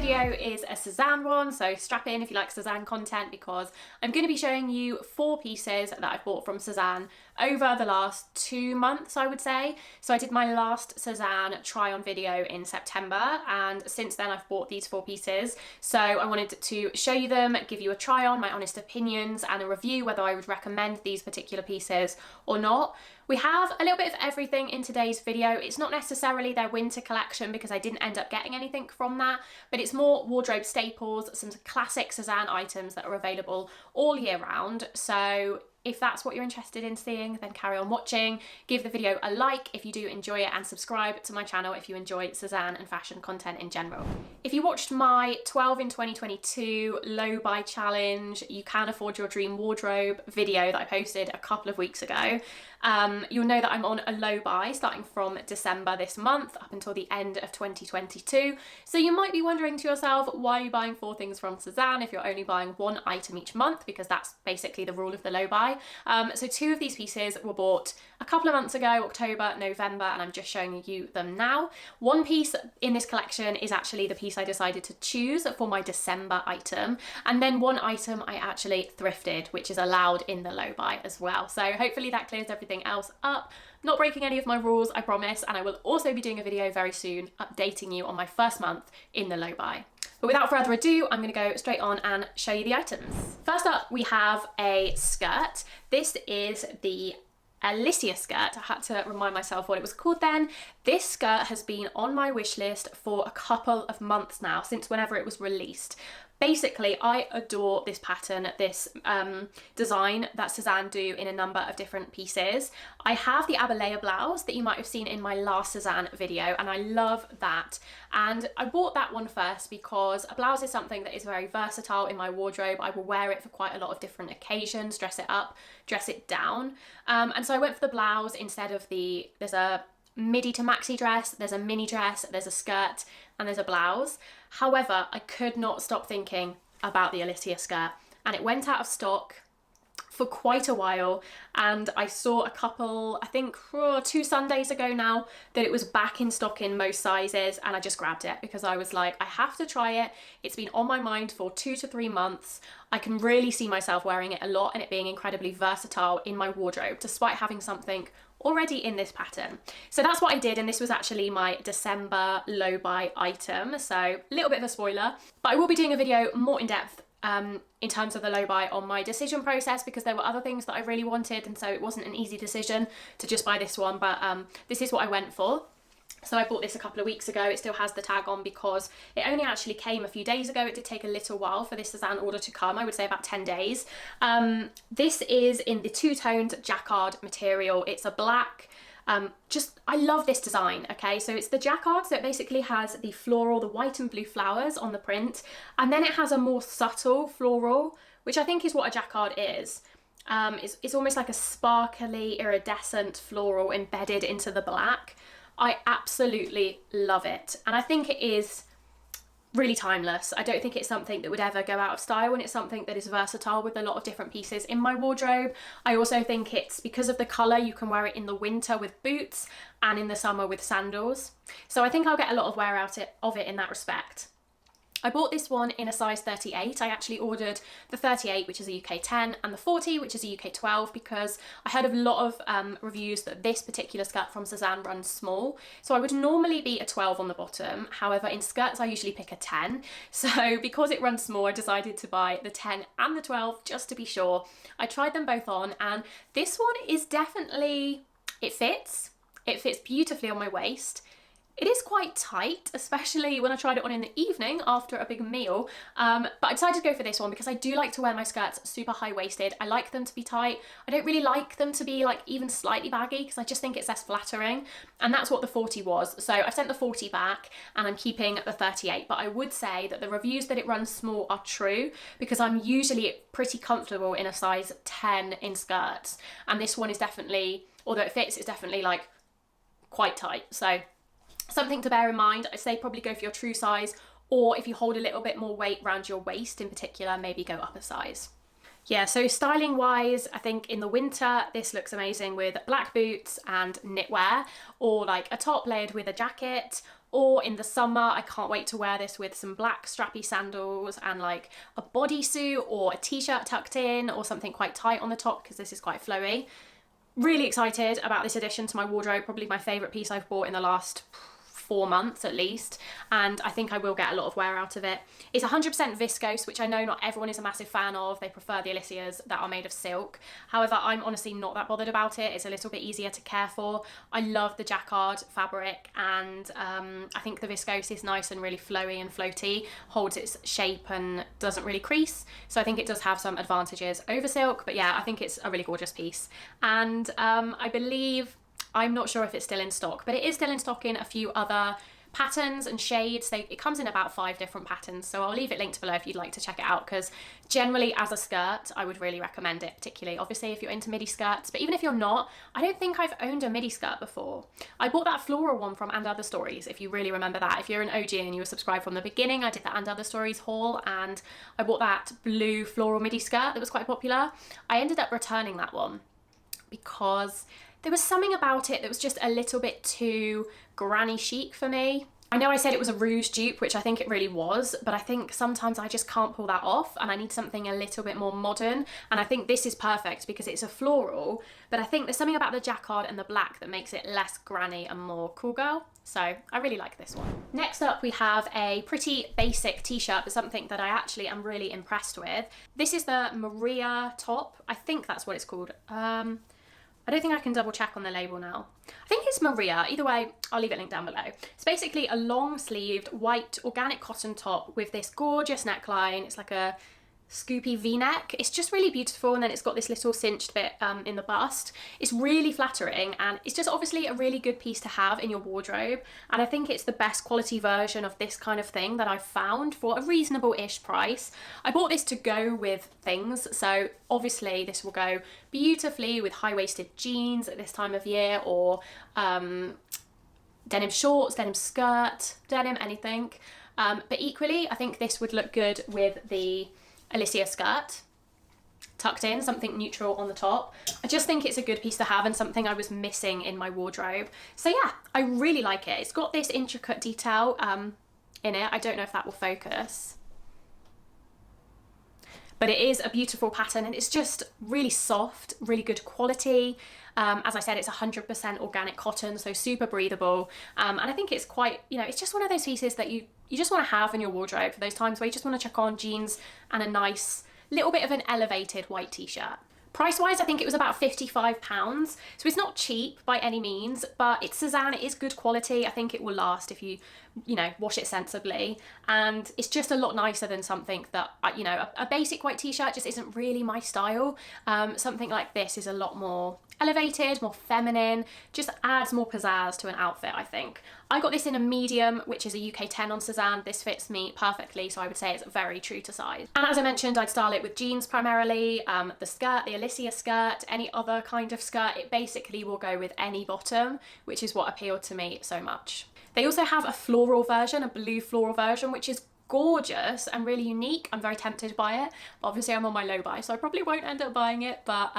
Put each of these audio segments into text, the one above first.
video is a Sezane one, so strap in if you like Sezane content, because I'm going to be showing you 4 pieces that I've bought from Sezane over the last 2 months, I would say. So I did my last Sezane try on video in September, and since then I've bought these 4 pieces. So I wanted to show you them, give you a try on, my honest opinions and a review whether I would recommend these particular pieces or not. We have a little bit of everything in today's video. It's not necessarily their winter collection because I didn't end up getting anything from that, but it's more wardrobe staples, some classic Sezane items that are available all year round. So if that's what you're interested in seeing, then carry on watching. Give the video a like if you do enjoy it, and subscribe to my channel if you enjoy Sezane and fashion content in general. If you watched my 12 in 2022 low buy challenge, you can afford your dream wardrobe video that I posted a couple of weeks ago, you'll know that I'm on a low buy starting from December this month up until the end of 2022. So you might be wondering to yourself, why are you buying 4 things from Sezane if you're only buying 1 item each month? Because that's basically the rule of the low buy. So 2 of these pieces were bought a couple of months ago, October, November, and I'm just showing you them now. 1 piece in this collection is actually the piece I decided to choose for my December item, and then 1 item I actually thrifted, which is allowed in the low buy as well. So hopefully that clears everything else up. Not breaking any of my rules, I promise, and I will also be doing a video very soon updating you on my first month in the low buy. But without further ado, I'm going to go straight on and show you the items. First up, we have a skirt. This is the Alicia Skirt. I had to remind myself what it was called then. This skirt has been on my wish list for a couple of months now, since whenever it was released. Basically, I adore this pattern, this design that Sezane do in a number of different pieces. I have the Abelea blouse that you might have seen in my last Sezane video, and I love that. And I bought that one first because a blouse is something that is very versatile in my wardrobe. I will wear it for quite a lot of different occasions, dress it up, dress it down. And so I went for the blouse instead of there's a midi to maxi dress, there's a mini dress, there's a skirt, and there's a blouse. However, I could not stop thinking about the Alicia skirt, and it went out of stock for quite a while, and I saw a couple, I think 2 Sundays ago now, that it was back in stock in most sizes, and I just grabbed it because I was like, I have to try it. It's been on my mind for 2 to 3 months. I can really see myself wearing it a lot and it being incredibly versatile in my wardrobe, despite having something already in this pattern. So that's what I did, and this was actually my December low buy item. So a little bit of a spoiler, but I will be doing a video more in depth in terms of the low buy on my decision process, because there were other things that I really wanted, and so it wasn't an easy decision to just buy this one, but this is what I went for. So I bought this a couple of weeks ago. It still has the tag on because it only actually came a few days ago. It did take a little while for this Sezane order to come. I would say about 10 days. This is in the 2-toned jacquard material. It's a black. I love this design, okay? So it's the jacquard, so it basically has the floral, the white and blue flowers on the print, and then it has a more subtle floral, which I think is what a jacquard is. It's almost like a sparkly, iridescent floral embedded into the black. I absolutely love it, and I think it is really timeless. I don't think it's something that would ever go out of style, and it's something that is versatile with a lot of different pieces in my wardrobe. I also think it's, because of the colour, you can wear it in the winter with boots and in the summer with sandals. So I think I'll get a lot of wear out of it in that respect. I bought this one in a size 38. I actually ordered the 38, which is a UK 10, and the 40, which is a UK 12, because I heard a lot of reviews that this particular skirt from Sezane runs small. So I would normally be a 12 on the bottom. However, in skirts, I usually pick a 10. So because it runs small, I decided to buy the 10 and the 12 just to be sure. I tried them both on, and this one is definitely, it fits. It fits beautifully on my waist. It is quite tight, especially when I tried it on in the evening after a big meal, but I decided to go for this one because I do like to wear my skirts super high-waisted. I like them to be tight. I don't really like them to be like even slightly baggy because I just think it's less flattering, and that's what the 40 was. So I sent the 40 back and I'm keeping the 38, but I would say that the reviews that it runs small are true, because I'm usually pretty comfortable in a size 10 in skirts, and this one is definitely, although it fits, it's definitely like quite tight. So something to bear in mind. I say probably go for your true size, or if you hold a little bit more weight around your waist in particular, maybe go up a size. Yeah, so styling wise, I think in the winter, this looks amazing with black boots and knitwear, or like a top layered with a jacket, Or in the summer, I can't wait to wear this with some black strappy sandals and like a bodysuit or a t-shirt tucked in or something quite tight on the top because this is quite flowy. Really excited about this addition to my wardrobe, probably my favourite piece I've bought in the last 4 months at least, and I think I will get a lot of wear out of it. It's 100% viscose, which I know not everyone is a massive fan of. They prefer the Alicias that are made of silk. However, I'm honestly not that bothered about it. It's a little bit easier to care for. I love the jacquard fabric, and I think the viscose is nice and really flowy and floaty, holds its shape and doesn't really crease. So I think it does have some advantages over silk, but yeah, I think it's a really gorgeous piece. And I believe, I'm not sure if it's still in stock, but it is still in stock in a few other patterns and shades. It comes in about 5 different patterns, so I'll leave it linked below if you'd like to check it out, because generally as a skirt I would really recommend it, particularly obviously if you're into midi skirts. But even if you're not, I don't think I've owned a midi skirt before. I bought that floral one from And Other Stories, if you really remember that. If you're an OG and you were subscribed from the beginning, I did the And Other Stories haul and I bought that blue floral midi skirt that was quite popular. I ended up returning that one because there was something about it that was just a little bit too granny chic for me. I know I said it was a rouge dupe, which I think it really was, but I think sometimes I just can't pull that off and I need something a little bit more modern. And I think this is perfect because it's a floral, but I think there's something about the jacquard and the black that makes it less granny and more cool girl. So I really like this one. Next up, we have a pretty basic t-shirt, but something that I actually am really impressed with. This is the Maria top. I think that's what it's called. I don't think I can double check on the label now. I think it's Maria. Either way, I'll leave it linked down below. It's basically a long sleeved white organic cotton top with this gorgeous neckline. It's like a scoopy v-neck. It's just really beautiful, and then it's got this little cinched bit in the bust. It's really flattering, and it's just obviously a really good piece to have in your wardrobe, and I think it's the best quality version of this kind of thing that I've found for a reasonable-ish price. I bought this to go with things, so obviously this will go beautifully with high-waisted jeans at this time of year, or denim shorts, denim skirt, denim anything, but equally I think this would look good with the Alicia skirt tucked in, something neutral on the top. I just think it's a good piece to have and something I was missing in my wardrobe. So yeah, I really like it. It's got this intricate detail in it. I don't know if that will focus, but it is a beautiful pattern and it's just really soft, really good quality. As I said, it's 100% organic cotton, so super breathable. And I think it's quite, you know, it's just one of those pieces that you just want to have in your wardrobe for those times where you just want to chuck on jeans and a nice little bit of an elevated white t-shirt. Price-wise, I think it was about £55, so it's not cheap by any means, but it's Sezane, it is good quality. I think it will last if you know, wash it sensibly, and it's just a lot nicer than something that, you know, a basic white t-shirt just isn't really my style. Something like this is a lot more elevated, more feminine, just adds more pizzazz to an outfit, I think. I got this in a medium, which is a UK 10 on Sezane. This fits me perfectly, so I would say it's very true to size. And as I mentioned, I'd style it with jeans primarily. The skirt, the Alicia skirt, any other kind of skirt, it basically will go with any bottom, which is what appealed to me so much. They also have a floral version, a blue floral version, which is gorgeous and really unique. I'm very tempted by it. Obviously I'm on my low buy, so I probably won't end up buying it, but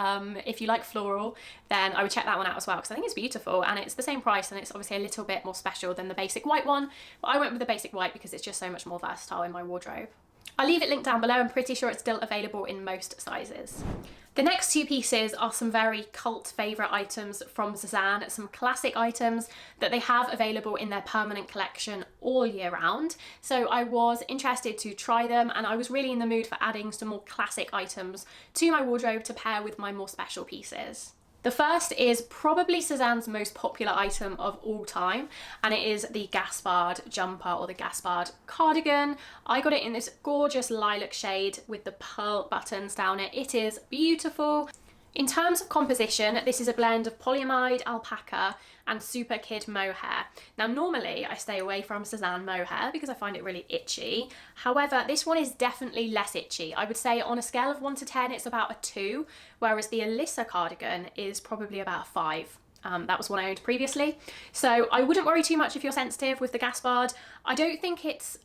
if you like floral, then I would check that one out as well, because I think it's beautiful and it's the same price and it's obviously a little bit more special than the basic white one, but I went with the basic white because it's just so much more versatile in my wardrobe. I'll leave it linked down below. I'm pretty sure it's still available in most sizes. The next two pieces are some very cult favourite items from Sezane, some classic items that they have available in their permanent collection all year round. So I was interested to try them, and I was really in the mood for adding some more classic items to my wardrobe to pair with my more special pieces. The first is probably Sezane's most popular item of all time, and it is the Gaspard Jumper or the Gaspard cardigan. I got it in this gorgeous lilac shade with the pearl buttons down it. It is beautiful. In terms of composition, this is a blend of polyamide, alpaca and super kid mohair. Now normally I stay away from Sezane mohair because I find it really itchy. However, this one is definitely less itchy. I would say on a scale of 1 to 10 it's about a 2, whereas the Alicia cardigan is probably about a 5. That was one I owned previously. So I wouldn't worry too much if you're sensitive with the Gaspard. I don't think it's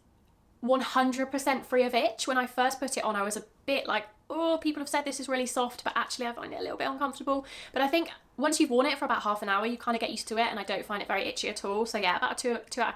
100% free of itch. When I first put it on I was a bit like, oh, people have said this is really soft, but actually I find it a little bit uncomfortable. But I think once you've worn it for about half an hour, you kind of get used to it, and I don't find it very itchy at all. So yeah, about a 2 out of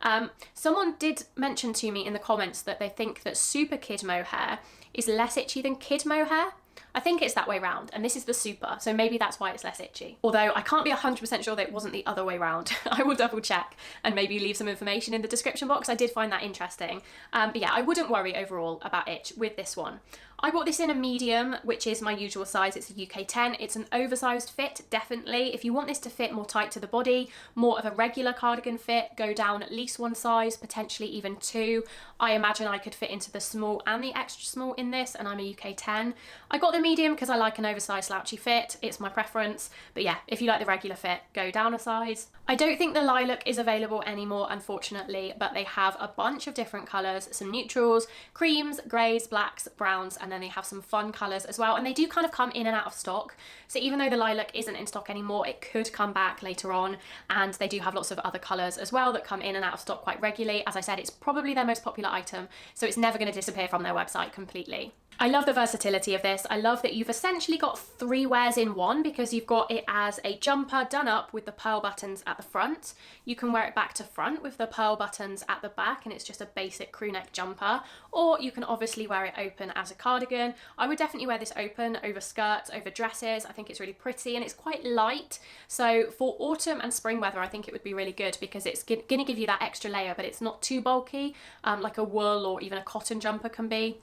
10. Someone did mention to me in the comments that they think that super kid mohair is less itchy than kid mohair. I think it's that way round, and this is the super, so maybe that's why it's less itchy. Although I can't be 100% sure that it wasn't the other way round. I will double check and maybe leave some information in the description box. I did find that interesting. But yeah, I wouldn't worry overall about itch with this one. I bought this in a medium, which is my usual size. It's a UK 10. It's an oversized fit, definitely. If you want this to fit more tight to the body, more of a regular cardigan fit, go down at least one size, potentially even 2. I imagine I could fit into the small and the extra small in this, and I'm a UK 10. I got the medium because I like an oversized slouchy fit. It's my preference. But yeah, if you like the regular fit, go down a size. I don't think the lilac is available anymore, unfortunately, but they have a bunch of different colours, some neutrals, creams, greys, blacks, browns, and then they have some fun colours as well. And they do kind of come in and out of stock. So even though the lilac isn't in stock anymore, it could come back later on. And they do have lots of other colours as well that come in and out of stock quite regularly. As I said, it's probably their most popular item, so it's never going to disappear from their website completely. I love the versatility of this. I love that you've essentially got 3 wears in one, because you've got it as a jumper done up with the pearl buttons at the front. You can wear it back to front with the pearl buttons at the back, and it's just a basic crew neck jumper. Or you can obviously wear it open as a cardigan. I would definitely wear this open over skirts, over dresses. I think it's really pretty and it's quite light. So for autumn and spring weather, I think it would be really good, because it's going to give you that extra layer, but it's not too bulky, like a wool or even a cotton jumper can be.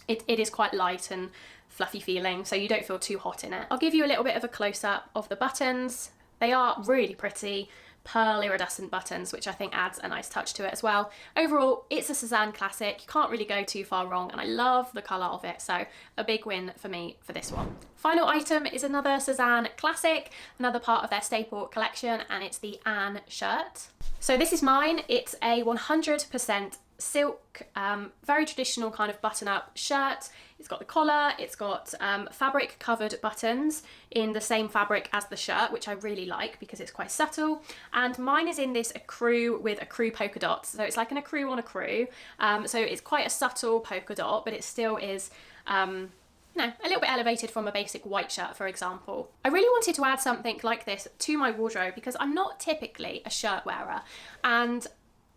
It is quite light and fluffy feeling, so you don't feel too hot in it. I'll give you a little bit of a close-up of the buttons. They are really pretty pearl iridescent buttons, which I think adds a nice touch to it as well. Overall, it's a Sezane classic. You can't really go too far wrong, and I love the colour of it, so a big win for me for this one. Final item is another Sezane classic, another part of their staple collection, and it's the Anne shirt. So this is mine. It's a 100% silk, very traditional kind of button-up shirt. It's got the collar, it's got fabric covered buttons in the same fabric as the shirt, which I really like because it's quite subtle. And mine is in this ecru with ecru polka dots, so it's like an ecru on ecru. So it's quite a subtle polka dot, but it still is a little bit elevated from a basic white shirt, for example. I really wanted to add something like this to my wardrobe because I'm not typically a shirt wearer, and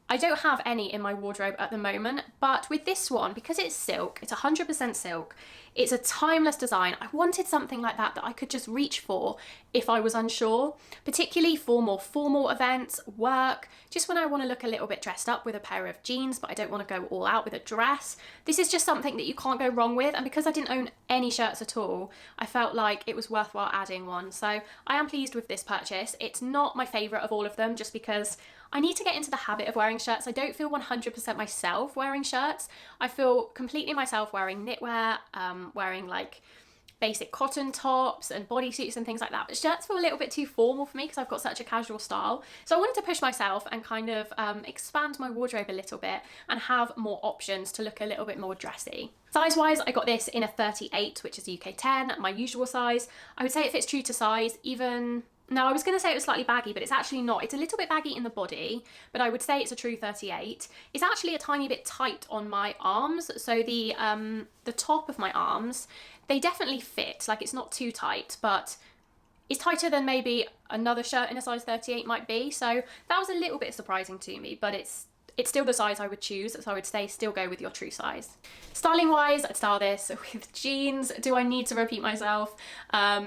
I don't have any in my wardrobe at the moment, but with this one, because it's silk, it's 100% silk, it's a timeless design. I wanted something like that I could just reach for if I was unsure, particularly for more formal events, work, just when I want to look a little bit dressed up with a pair of jeans, but I don't want to go all out with a dress. This is just something that you can't go wrong with, and because I didn't own any shirts at all, I felt like it was worthwhile adding one. So I am pleased with this purchase. It's not my favourite of all of them, just because I need to get into the habit of wearing shirts. I don't feel 100% myself wearing shirts. I feel completely myself wearing knitwear, wearing like basic cotton tops and bodysuits and things like that. But shirts feel a little bit too formal for me because I've got such a casual style. So I wanted to push myself and kind of expand my wardrobe a little bit and have more options to look a little bit more dressy. Size-wise, I got this in a 38, which is UK 10, my usual size. I would say it fits true to size, even... No, I was going to say it was slightly baggy, but it's actually not. It's a little bit baggy in the body, but I would say it's a true 38. It's actually a tiny bit tight on my arms, so the top of my arms, they definitely fit. Like, it's not too tight, but it's tighter than maybe another shirt in a size 38 might be. So that was a little bit surprising to me, but it's still the size I would choose, so I would say still go with your true size. Styling wise, I'd style this with jeans. Do I need to repeat myself?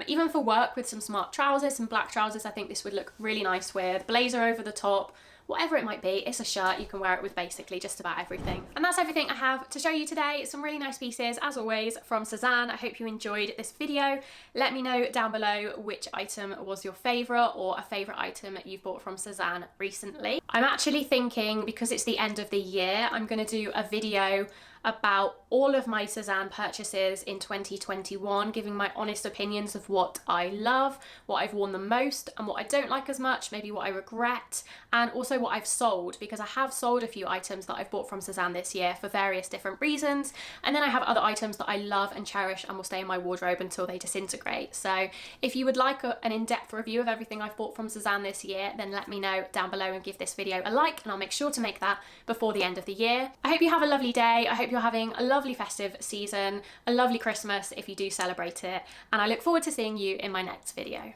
Even for work with some smart trousers, some black trousers, I think this would look really nice with. Blazer over the top, whatever it might be, it's a shirt. You can wear it with basically just about everything. And that's everything I have to show you today. Some really nice pieces, as always, from Sezane. I hope you enjoyed this video. Let me know down below which item was your favourite, or a favourite item you've bought from Sezane recently. I'm actually thinking, because it's the end of the year, I'm going to do a video about all of my Sezane purchases in 2021, giving my honest opinions of what I love, what I've worn the most, and what I don't like as much, maybe what I regret, and also what I've sold, because I have sold a few items that I've bought from Sezane this year for various different reasons, and then I have other items that I love and cherish and will stay in my wardrobe until they disintegrate. So if you would like an in-depth review of everything I've bought from Sezane this year, then let me know down below and give this video a like, and I'll make sure to make that before the end of the year. I hope you have a lovely day. I hope you're you're having a lovely festive season, a lovely Christmas if you do celebrate it, and I look forward to seeing you in my next video.